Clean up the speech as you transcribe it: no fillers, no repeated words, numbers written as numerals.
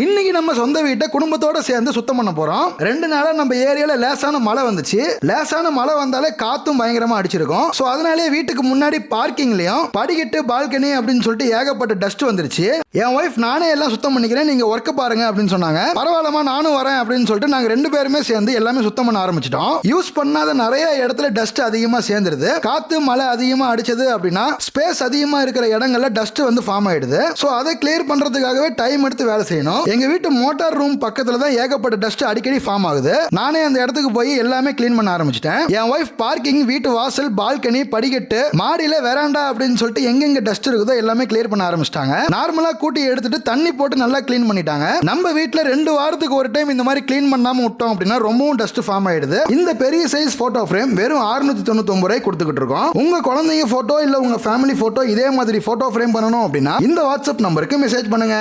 இன்னைக்கு நம்ம சொந்த வீட்டை குடும்பத்தோட சேர்ந்து சுத்தம் பண்ண போறோம். 2 நாளா நம்ம ஏரியால லேசான மழை வந்துச்சு. லேசான மழை வந்தாலே காத்தும் பயங்கரமா அடிச்சிருக்கும். சோ அதனாலே வீட்டுக்கு முன்னாடி பார்க்கிங்லயும் படிக்கட்டு பால்கனி அப்படின்னு சொல்லிட்டு ஏகப்பட்ட டஸ்ட் வந்துருச்சு. என் ஒய்ஃப் நானே எல்லாம் சுத்தம் பண்ணிக்கிறேன், நீங்க ஒர்க் பாருங்க அப்படின்னு சொன்னாங்க. பரவாயில்லமா நானும் வரேன் அப்படின்னு சொல்லிட்டு நாங்க 2 பேருமே சேர்ந்து எல்லாமே சுத்தம் பண்ண ஆரம்பிச்சிட்டோம். யூஸ் பண்ணாத நிறைய இடத்துல டஸ்ட் அதிகமா சேர்ந்துருது. காத்து மழை அதிகமா அடிச்சது அப்படின்னா ஸ்பேஸ் அதிகமா இருக்கிற இடங்கள்ல டஸ்ட் வந்து ஃபார்ம் ஆயிடுது. சோ அதை கிளியர் பண்றதுக்காகவே டைம் எடுத்து வேலை செய்யணும். எங்க வீட்டு மோட்டார் ரூம் பக்கத்துல தான் ஏகப்பட்ட டஸ்ட் அடிக்கடி ஃபார்ம் ஆகுது. நானே அந்த இடத்துக்கு போய் எல்லாமே கிளீன் பண்ண ஆரம்பிச்சிட்டேன். என் ஒய்ஃப் பார்க்கிங், வீட்டு வாசல், பால்கனி, படிக்கட்டு, மாடியில வெராண்டா அப்படின்னு சொல்லிட்டு எங்கெங்க டஸ்ட் இருக்குதோ எல்லாமே கிளியர் பண்ண ஆரம்பிச்சிட்டாங்க. நார்மலா கூட்டி எடுத்துட்டு தண்ணி போட்டு நல்லா கிளீன் பண்ணிட்டாங்க. நம்ம வீட்டுல 2 வாரத்துக்கு ஒரு டைம் இந்த மாதிரி கிளீன் பண்ணாம விட்டோம் அப்படின்னா ரொம்பவும் டஸ்ட் ஃபார்ம் ஆயிடுது. இந்த பெரிய சைஸ் போட்டோ ஃப்ரேம் வெறும் 699 ரூபாய் கொடுத்துக்கிட்டு இருக்கோம். உங்க குழந்தைங்க போட்டோ இல்ல உங்க ஃபேமிலி போட்டோ இதே மாதிரி போட்டோ ஃப்ரேம் பண்ணணும் அப்படின்னா இந்த வாட்ஸ்அப் நம்பருக்கு மெசேஜ் பண்ணுங்க.